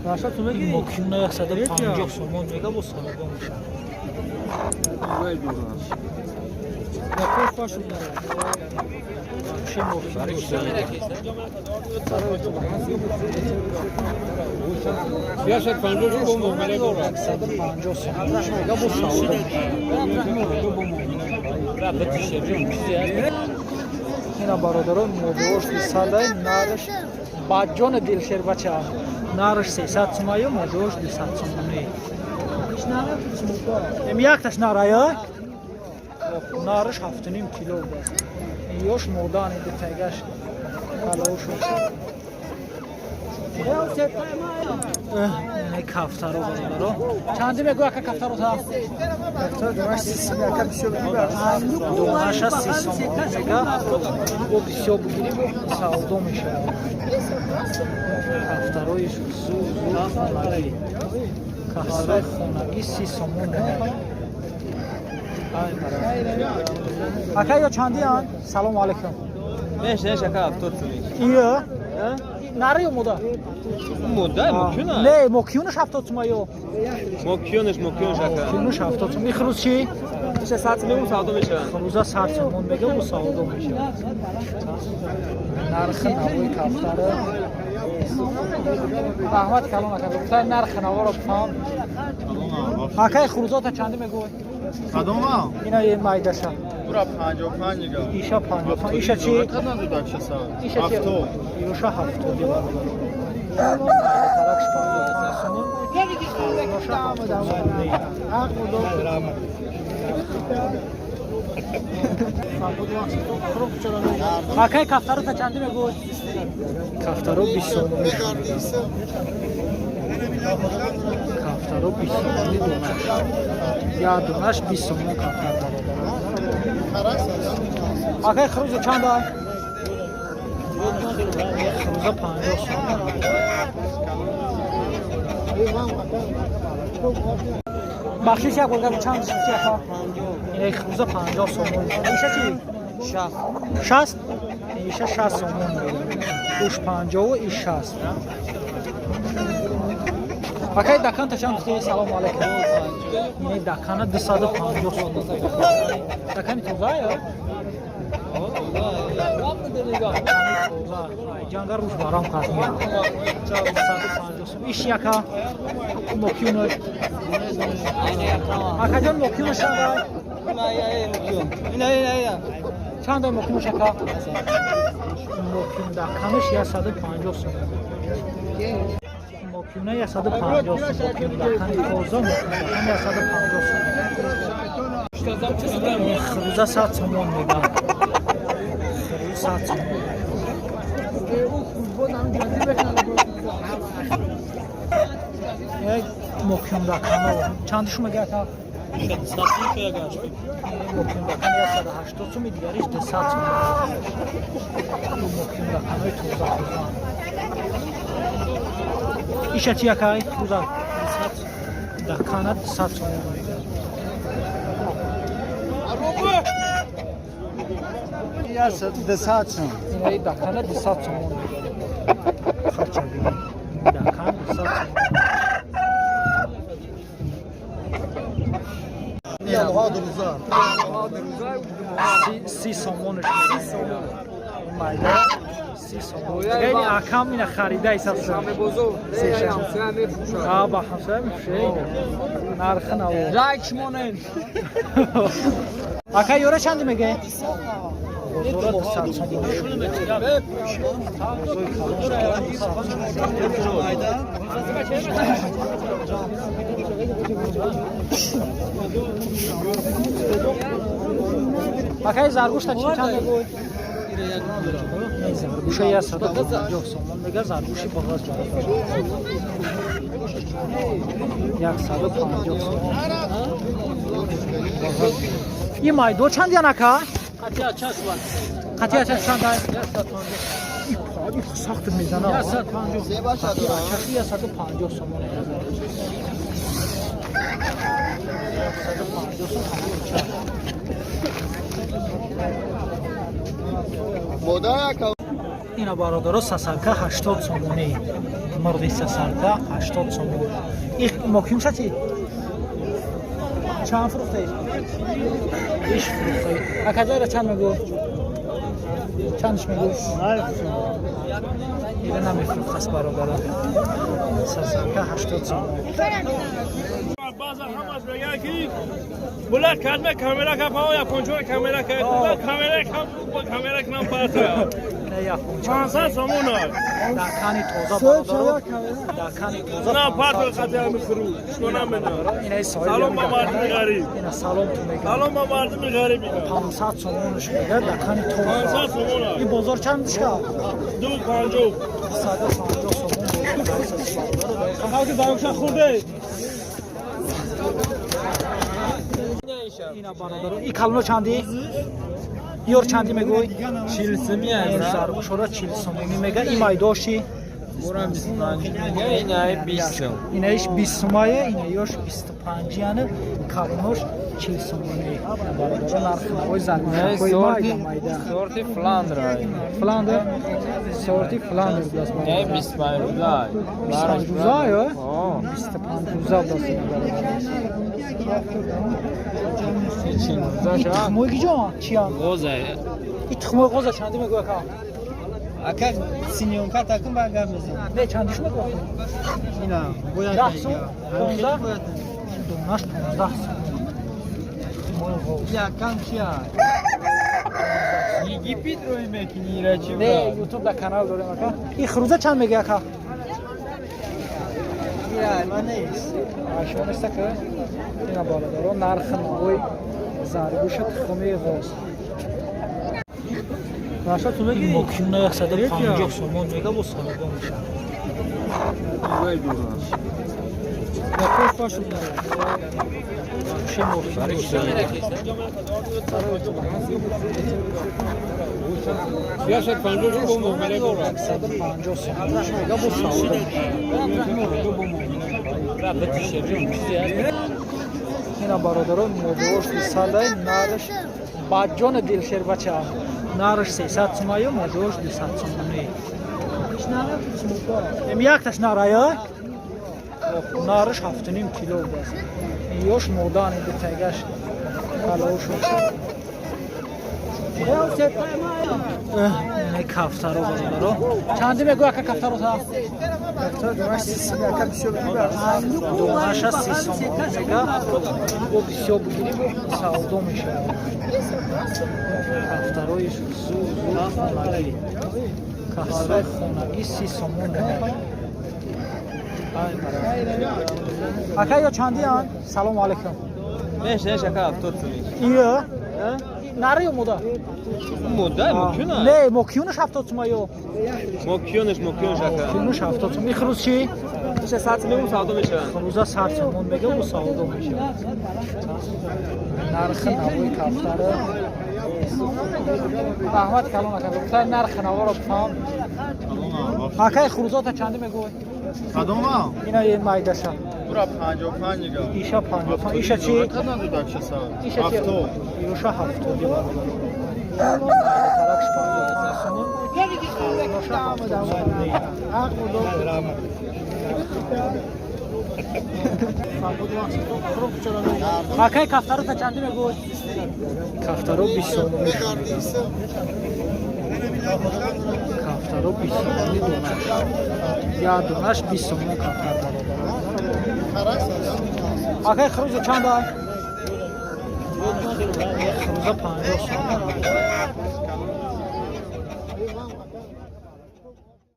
مکیون 150 سومون میگه با سالگاه میشه اینا برادران مدوش ساده نارش باجون دلشیر بچه نارش 300 سومایو مدوش 200 سومونه ام یک تاش نارایو نارش 7.5 کیلو یوش مردان دیگهش کالوش نه کافتارو برادران چندی میگو که کافتارو تا کافتارو دراش 300 میگه بیشو بگیرم دوماش 300 میگه و بیشو بگیریم ساودو میشه کافتاروی زو خونگی کافتاروی خونگی 300 میگه اکا یا چندی آن سلام علیکم نه شکا افتاد ایه نره مودا مودا ممکنه نه مکیونش 70 تومایو مکیونش شکا مکیونش 70 توم میخروز چی 600 میلیون ساده میشه خروزا 100 تومون میگه و ساده میشه نرخ نوی کافتاره رحمت کلام نکنه نرخ نوا رو بفهم اکای خروزات چنده میگوی کدوم اینا یه مایدشه برا 55 نگاه ایشا 55 ایشا چی کدوم دو 600 ایشا چی ایشا 70 دی بالا ترکش 55 سومون ایشا 70 اکای کافتارو تا چنده میگوی کافتارو 20 سومون کافتارو 20 سومون یا دونش 20 سومون کافتارو اکای خروز چند آی خروز 50 سومون بخشش یک گلگم چند شد اکا یک خروز 50 سومون ایشه چی 60 ایشه 60 سومون دوش 50 و ایش 60 اکای دکان تا چند خیلی سلام علیکم این دکان 250 سومون دکانی توزای یا جانگار روش بارام کاش میاد 250 سومون ایش یکا مکیونش اکا جان مکیونش چند آی اینا چند آی مکیونش اکا مکیون دکانش 150 سومون مکیونه 150 سومون مکیون دکانی توزا مکیون 150 سومون خروزه 100 سومون میگم خروز 100 سومون یک مکیون دکانو چندش میگه تا 100 میشه گاش مکیون دکان 180 سومون دیگریش 200 سومون مکیون دکانوی توزا ایشه چی اکای توزا دکانه 100 سومون یا 200 سوم این دکانه 200 سومون خرچه بینیم دکان 200 سومون یا هاد روزا 30 سومونش میگه مایده 30 سومون خیلی اکام اینه خریده ایسا همه بزرگ همسه همه فروشه با همسه میشه نرخ نو لایک مونن اکا یوره چند میگه بزرگ 200 سومون اکا زرگوش تا چند میگه زرگوشه 150 سومون میگه زرگوشی باز جا 150 سومون این مایدو چند یا نکا؟ قطعه چند های؟ این سخت میزنه 150 سومون 150 سومون اینا برادرها سسرکه 80 سومونی مرغی سرتا 80 سومون این ماکیون چی؟ چند فروخته؟ 20 فروخته اکجای را چند میگو؟ چندش میگو؟ اینه نمیفروخت است برابره سرتا 80 سومون Bazen hamaz bega ki bulat kadme kamera ka pao ya kontrol kamera ka kamera kam pata نه یا خون 500 somona دکانی توزا برابره دکانی توزا na pato khata mifru shona mena اینه سایل salom ba mard gharib اینه سالم تو میگه salom ba mard gharib 500 سومونش میگه دکانی توزا 500 somona این بازار چندش که؟ 250 150 سومون khati damsha khurde اینا برادر این کلمه چندی؟ یور چندی میگوی؟ 40 سمی این است. سر شورا 40 سومی میگه این مایداشی برام 25 میگه اینای 20 سم. اینایش 20 سومایه این یوش 25 یعنی کلمش 40 سومی برادر نرخ کوی زن کوی مایدا سورتی فلاندر. فلاندر سورتی فلاندر بلاس نه 25 روزای. 25 روزا یا آه. 25 روزا بلاس چی روزا شد؟ تخموی جان چیان گوزه. این تخموی قوزا چندی میگوی که اکا سینیون کا تاکم باگا میزن نه چندیش میگوی اینا باید 10 سوم 15 دوناش 15 سوم یا کم چیا میگی پیتروی میکنی را چی نه یوتیوب دا کانال داریم اکا این خروزه چند میگه اکا یا من نیست عشان است که اینا بالا داره نرخ نوی زرگوش تخمی غاز راشا تو بگی مکیونه 150 سومون میگه با سالگاه میشه یا خوش باش چه مکیونه ya 150 ko mo mele ko 150 سومون میگه با سالگاه اینا برادران مدوش صدای نارش با جان دلشیر بچه نارش 300 سومایه مدوش 200 سومونه ام یک تاش نارایه نارش 7.5 کیلو بس یوش مردان این تگش کلاوش نه کفتارو برادران چندی میگو اکا کفتارو تا کفتار دراش سیسی اکا بیشو بگیر دوناش 30 سومون میگه و بسیار بگیری و سعودو میشه کفتاروی زود خونگی کفتاروی خونگی 30 سومون میگه اکا یا چندی هن؟ سلام علیکم نه شکا 70 سمی. ایه؟ نره یا مودا؟ مدت ممکنه. نه مکیونش 70 سومایو مکیونش شکا. مکیونش 70 سوم میخروز چی؟ میشه 100 سمی اون سعودو میشه. خروزا 100 سومون میگه و سعودو میشه نرخ نوی کفتاره احمد کلام اکا بگفتر نرخ نوی رو بفهم اکای خروزا تا چنده میگوی؟ کدوم ها اینا یه مایدشه برا 55 گا ایشا 55 ایشا چی؟ کدوم دو دکش سال ایشا چی؟ هفتو ایشا 70 ترکش 55 سومون ایشا 70 سومون اکای کفتارو تا چنده میگوی؟ کفتارو 20 سومون کفتارو 20 سومونی دونش یا دونش 20 سومون کفتار اکای خروز چند های؟ خروز 50 سومون